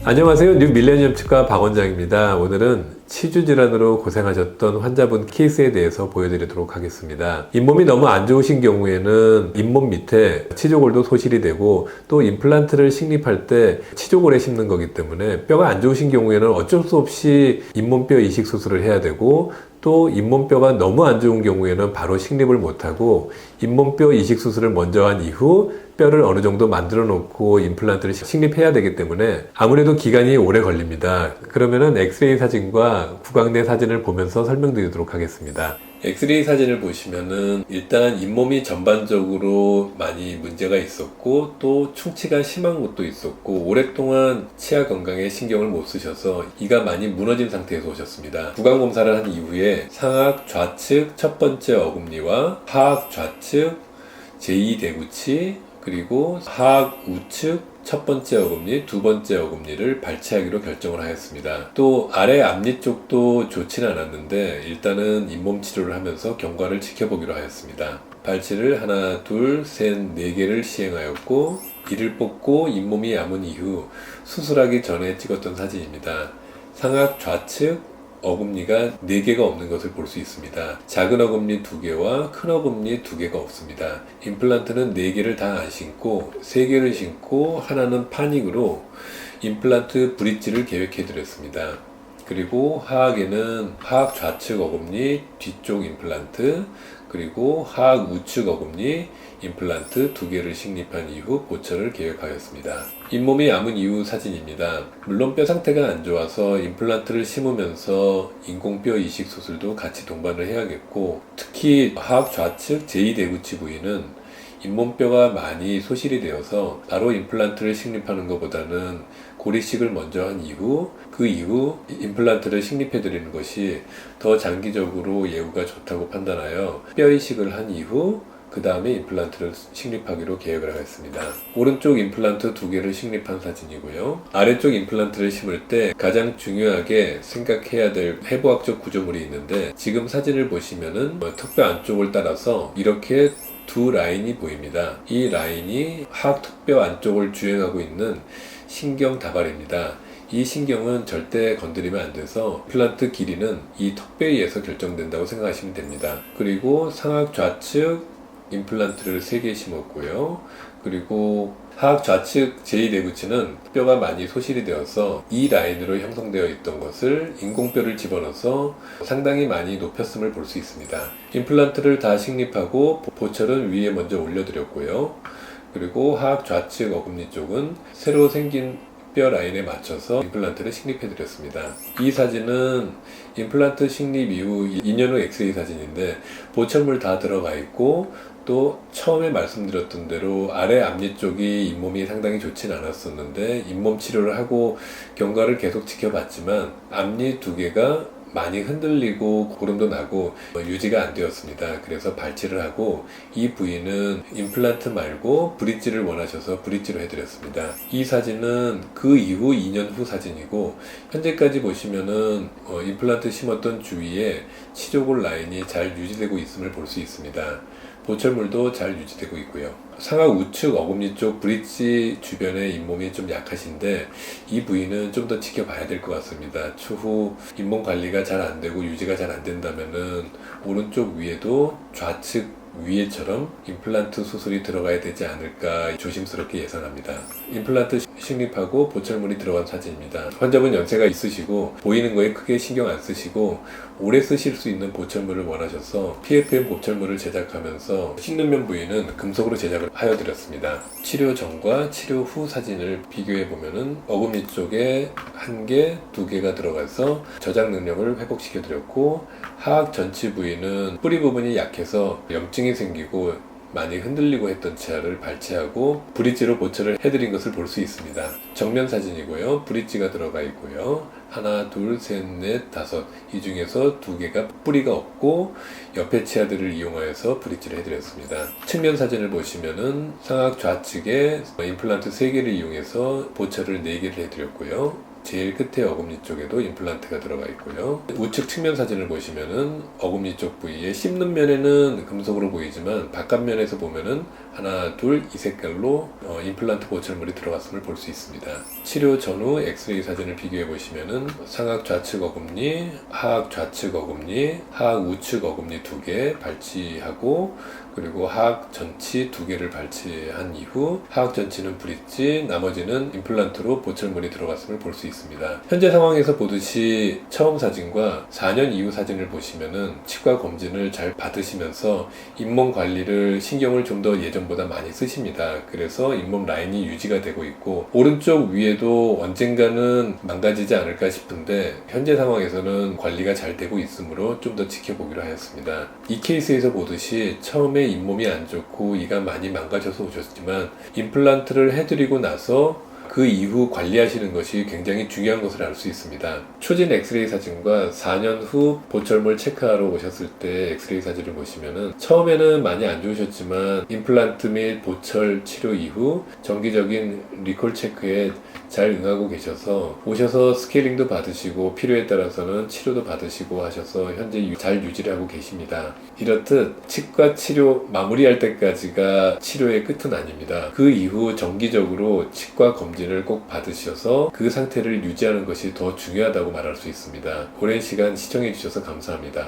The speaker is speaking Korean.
안녕하세요. 뉴 밀레니엄 치과 박 원장입니다. 오늘은 치주 질환으로 고생하셨던 환자분 케이스에 대해서 보여드리도록 하겠습니다. 잇몸이 너무 안 좋으신 경우에는 잇몸 밑에 치조골도 소실이 되고, 또 임플란트를 식립할 때 치조골에 심는 거기 때문에 뼈가 안 좋으신 경우에는 어쩔 수 없이 잇몸뼈 이식 수술을 해야 되고, 또 잇몸뼈가 너무 안 좋은 경우에는 바로 식립을 못하고 잇몸뼈 이식 수술을 먼저 한 이후 뼈를 어느 정도 만들어 놓고 임플란트를 식립해야 되기 때문에 아무래도 기간이 오래 걸립니다. 그러면은 엑스레이 사진과 구강내 사진을 보면서 설명드리도록 하겠습니다. 엑스레이 사진을 보시면은 일단 잇몸이 전반적으로 많이 문제가 있었고, 또 충치가 심한 곳도 있었고, 오랫동안 치아 건강에 신경을 못 쓰셔서 이가 많이 무너진 상태에서 오셨습니다. 구강 검사를 한 이후에 상악 좌측 첫 번째 어금니와 하악 좌측 제2대구치, 그리고 하악 우측 첫 번째 어금니, 두 번째 어금니를 발치하기로 결정을 하였습니다. 또 아래 앞니 쪽도 좋지는 않았는데 일단은 잇몸 치료를 하면서 경과를 지켜보기로 하였습니다. 발치를 하나, 둘, 셋, 네 개를 시행하였고, 이를 뽑고 잇몸이 아문 이후 수술하기 전에 찍었던 사진입니다. 상악 좌측 어금니가 4개가 없는 것을 볼 수 있습니다. 작은 어금니 2개와 큰 어금니 2개가 없습니다. 임플란트는 4개를 다 안 신고 3개를 신고 하나는 파닉으로 임플란트 브릿지를 계획해 드렸습니다. 그리고 하악에는 하악 좌측 어금니 뒤쪽 임플란트, 그리고 하악 우측 어금니 임플란트 2개를 식립한 이후 보철을 계획하였습니다. 잇몸이 아문 이후 사진입니다. 물론 뼈 상태가 안 좋아서 임플란트를 심으면서 인공뼈 이식 수술도 같이 동반을 해야겠고, 특히 하악 좌측 제2대구치 부위는 잇몸뼈가 많이 소실이 되어서 바로 임플란트를 식립하는 것보다는 고리식을 먼저 한 이후 그 이후 임플란트를 식립해 드리는 것이 더 장기적으로 예후가 좋다고 판단하여 뼈 이식을 한 이후 그 다음에 임플란트를 식립하기로 계획을 하였습니다. 오른쪽 임플란트 2개를 식립한 사진이고요. 아래쪽 임플란트를 심을 때 가장 중요하게 생각해야 될 해부학적 구조물이 있는데, 지금 사진을 보시면은 턱뼈 안쪽을 따라서 이렇게 두 라인이 보입니다. 이 라인이 하악 턱뼈 안쪽을 주행하고 있는 신경 다발입니다. 이 신경은 절대 건드리면 안 돼서 임플란트 길이는 이 턱뼈에 의해서 결정된다고 생각하시면 됩니다. 그리고 상악 좌측 임플란트를 3개 심었고요. 그리고 하악 좌측 제2대구치는 뼈가 많이 소실이 되어서 이 라인으로 형성되어 있던 것을 인공뼈를 집어넣어서 상당히 많이 높였음을 볼 수 있습니다. 임플란트를 다 식립하고 보철은 위에 먼저 올려드렸고요. 그리고 하악 좌측 어금니 쪽은 새로 생긴 뼈 라인에 맞춰서 임플란트를 식립해 드렸습니다. 이 사진은 임플란트 식립 이후 2년 후 엑스레이 사진인데 보철물 다 들어가 있고, 또 처음에 말씀드렸던 대로 아래 앞니 쪽이 잇몸이 상당히 좋진 않았었는데 잇몸 치료를 하고 경과를 계속 지켜봤지만 앞니 2개가 많이 흔들리고 고름도 나고 유지가 안 되었습니다. 그래서 발치를 하고 이 부위는 임플란트 말고 브릿지를 원하셔서 브릿지로 해드렸습니다. 이 사진은 그 이후 2년 후 사진이고, 현재까지 보시면은 임플란트 심었던 주위에 치조골 라인이 잘 유지되고 있음을 볼 수 있습니다. 보철물도 잘 유지되고 있고요. 상악 우측 어금니 쪽 브릿지 주변에 잇몸이 좀 약하신데 이 부위는 좀 더 지켜봐야 될 것 같습니다. 추후 잇몸 관리가 잘 안 되고 유지가 잘 안 된다면은 오른쪽 위에도 좌측 위에처럼 임플란트 수술이 들어가야 되지 않을까 조심스럽게 예상합니다. 임플란트 식립하고 보철물이 들어간 사진입니다. 환자분 연세가 있으시고 보이는 거에 크게 신경 안 쓰시고 오래 쓰실 수 있는 보철물을 원하셔서 PFM 보철물을 제작하면서 씻는 면 부위는 금속으로 제작을 하여 드렸습니다. 치료 전과 치료 후 사진을 비교해 보면은 어금니 쪽에 1개, 2개가 들어가서 저장 능력을 회복시켜 드렸고, 하악 전치 부위는 뿌리 부분이 약해서 염증이 생기고 많이 흔들리고 했던 치아를 발치하고 브릿지로 보철을 해드린 것을 볼 수 있습니다. 정면 사진이고요. 브릿지가 들어가 있고요. 하나, 둘, 셋, 넷, 다섯. 이 중에서 2개가 뿌리가 없고 옆에 치아들을 이용하여서 브릿지를 해드렸습니다. 측면 사진을 보시면은 상악 좌측에 임플란트 3개를 이용해서 보철을 4개를 해드렸고요. 제일 끝에 어금니 쪽에도 임플란트가 들어가 있고요. 우측 측면 사진을 보시면은 어금니 쪽 부위에 씹는 면에는 금속으로 보이지만 바깥면에서 보면은 하나, 둘, 이 색깔로 임플란트 보철물이 들어갔음을 볼 수 있습니다. 치료 전후 엑스레이 사진을 비교해 보시면은 상악 좌측 어금니, 하악 좌측 어금니, 하악 우측 어금니 2개 발치하고, 그리고 하악 전치 2개를 발치한 이후 하악 전치는 브릿지, 나머지는 임플란트로 보철물이 들어갔음을 볼 수 있습니다. 현재 상황에서 보듯이 처음 사진과 4년 이후 사진을 보시면은 치과 검진을 잘 받으시면서 잇몸 관리를 신경을 좀 더 예전보다 많이 쓰십니다. 그래서 잇몸 라인이 유지가 되고 있고, 오른쪽 위에도 언젠가는 망가지지 않을까 싶은데 현재 상황에서는 관리가 잘 되고 있으므로 좀 더 지켜보기로 하였습니다. 이 케이스에서 보듯이 처음에 잇몸이 안 좋고 이가 많이 망가져서 오셨지만 임플란트를 해드리고 나서 그 이후 관리하시는 것이 굉장히 중요한 것을 알 수 있습니다. 초진 엑스레이 사진과 4년 후 보철물 체크하러 오셨을 때 엑스레이 사진을 보시면은 처음에는 많이 안 좋으셨지만 임플란트 및 보철 치료 이후 정기적인 리콜 체크에 잘 응하고 계셔서 오셔서 스케일링도 받으시고 필요에 따라서는 치료도 받으시고 하셔서 현재 잘 유지를 하고 계십니다. 이렇듯 치과 치료 마무리할 때까지가 치료의 끝은 아닙니다. 그 이후 정기적으로 치과 검진을 꼭 받으셔서 그 상태를 유지하는 것이 더 중요하다고 말할 수 있습니다. 오랜 시간 시청해 주셔서 감사합니다.